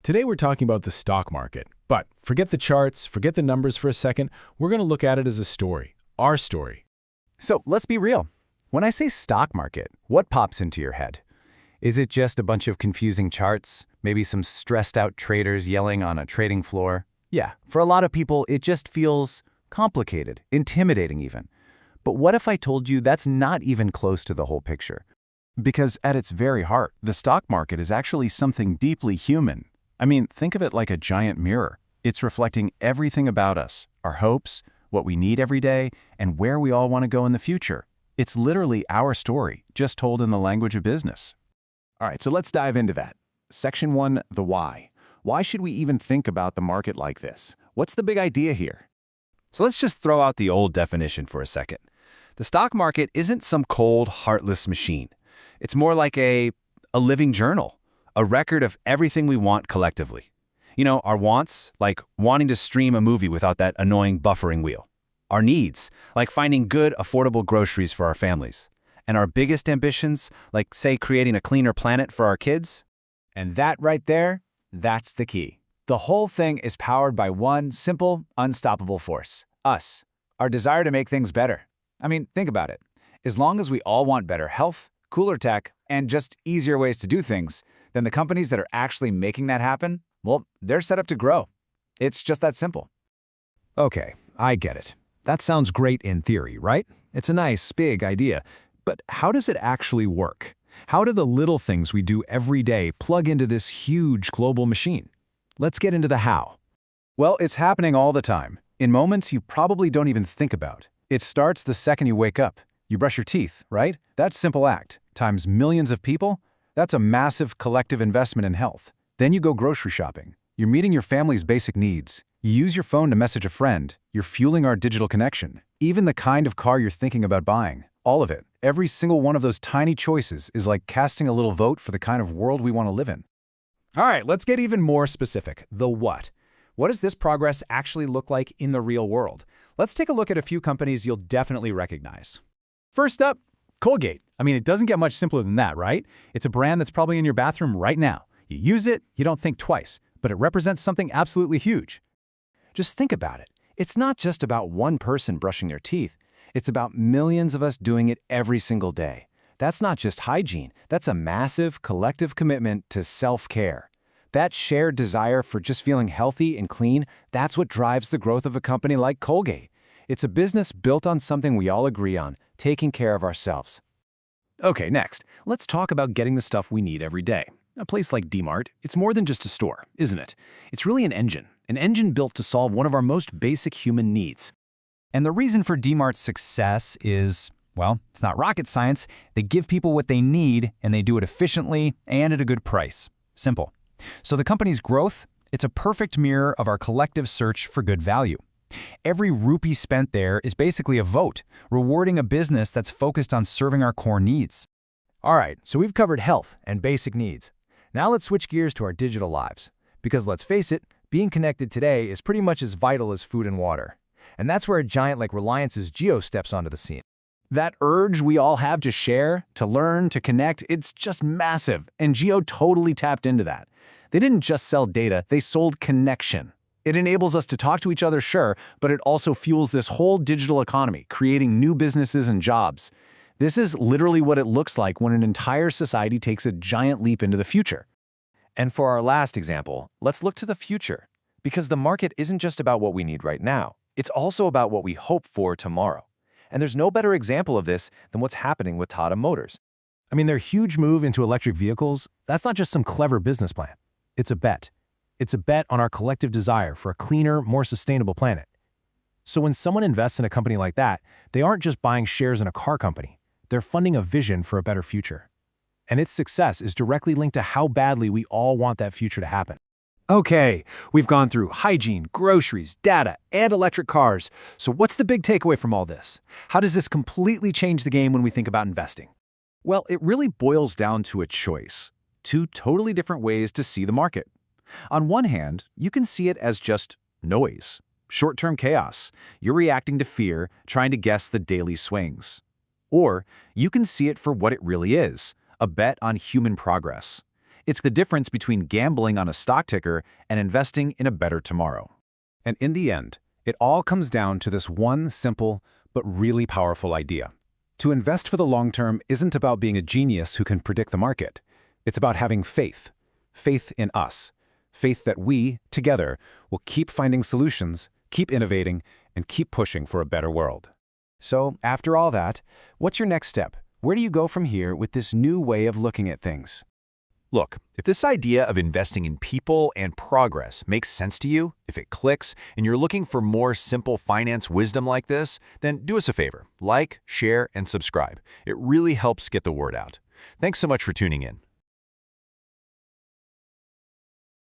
Today we're talking about the stock market, but forget the charts, forget the numbers for a second. We're going to look at it as a story, our story. So let's be real. When I say stock market, what pops into your head? Is it just a bunch of confusing charts? Maybe some stressed out traders yelling on a trading floor? Yeah, for a lot of people, it just feels complicated, intimidating even. But what if I told you that's not even close to the whole picture? Because at its very heart, the stock market is actually something deeply human. I mean, think of it like a giant mirror. It's reflecting everything about us, our hopes, what we need every day, and where we all want to go in the future. It's literally our story, just told in the language of business. All right, so let's dive into that. Section 1, the why. Why should we even think about the market like this? What's the big idea here? So let's just throw out the old definition for a second. The stock market isn't some cold, heartless machine. It's more like a living journal. A record of everything we want collectively. You know, our wants, like wanting to stream a movie without that annoying buffering wheel. Our needs, like finding good, affordable groceries for our families. And our biggest ambitions, like, say, creating a cleaner planet for our kids. And that right there, that's the key. The whole thing is powered by one simple, unstoppable force. Us. Our desire to make things better. I mean, think about it. As long as we all want better health, cooler tech, and just easier ways to do things, then the companies that are actually making that happen, well, they're set up to grow. It's just that simple. Okay, I get it. That sounds great in theory, right? It's a nice, big idea. But how does it actually work? How do the little things we do every day plug into this huge global machine? Let's get into the how. Well, it's happening all the time, in moments you probably don't even think about. It starts the second you wake up. You brush your teeth, right? That simple act, times millions of people, that's a massive collective investment in health. Then you go grocery shopping. You're meeting your family's basic needs. You use your phone to message a friend. You're fueling our digital connection. Even the kind of car you're thinking about buying. All of it. Every single one of those tiny choices is like casting a little vote for the kind of world we want to live in. All right, let's get even more specific. The what. What does this progress actually look like in the real world? Let's take a look at a few companies you'll definitely recognize. First up, Colgate. I mean, it doesn't get much simpler than that, right? It's a brand that's probably in your bathroom right now. You use it, you don't think twice, but it represents something absolutely huge. Just think about it. It's not just about one person brushing their teeth. It's about millions of us doing it every single day. That's not just hygiene. That's a massive collective commitment to self-care. That shared desire for just feeling healthy and clean, that's what drives the growth of a company like Colgate. It's a business built on something we all agree on, taking care of ourselves. Okay, next, let's talk about getting the stuff we need every day. A place like D-Mart, it's more than just a store, isn't it? It's really an engine built to solve one of our most basic human needs. And the reason for D-Mart's success is, well, it's not rocket science. They give people what they need, and they do it efficiently and at a good price. Simple. So the company's growth, it's a perfect mirror of our collective search for good value. Every rupee spent there is basically a vote, rewarding a business that's focused on serving our core needs. All right, so we've covered health and basic needs. Now let's switch gears to our digital lives. Because let's face it, being connected today is pretty much as vital as food and water. And that's where a giant like Reliance's Jio steps onto the scene. That urge we all have to share, to learn, to connect, it's just massive. And Jio totally tapped into that. They didn't just sell data, they sold connection. It enables us to talk to each other, sure, but it also fuels this whole digital economy, creating new businesses and jobs. This is literally what it looks like when an entire society takes a giant leap into the future. And for our last example, let's look to the future. Because the market isn't just about what we need right now. It's also about what we hope for tomorrow. And there's no better example of this than what's happening with Tata Motors. I mean, their huge move into electric vehicles, that's not just some clever business plan. It's a bet. It's a bet on our collective desire for a cleaner, more sustainable planet. So when someone invests in a company like that, they aren't just buying shares in a car company. They're funding a vision for a better future. And its success is directly linked to how badly we all want that future to happen. Okay, we've gone through hygiene, groceries, data, and electric cars. So what's the big takeaway from all this? How does this completely change the game when we think about investing? Well, it really boils down to a choice. Two totally different ways to see the market. On one hand, you can see it as just noise, short-term chaos. You're reacting to fear, trying to guess the daily swings. Or you can see it for what it really is, a bet on human progress. It's the difference between gambling on a stock ticker and investing in a better tomorrow. And in the end, it all comes down to this one simple but really powerful idea. To invest for the long term isn't about being a genius who can predict the market. It's about having faith. Faith in us. Faith that we, together, will keep finding solutions, keep innovating, and keep pushing for a better world. So, after all that, what's your next step? Where do you go from here with this new way of looking at things? Look, if this idea of investing in people and progress makes sense to you, if it clicks, and you're looking for more simple finance wisdom like this, then do us a favor. Like, share, and subscribe. It really helps get the word out. Thanks so much for tuning in.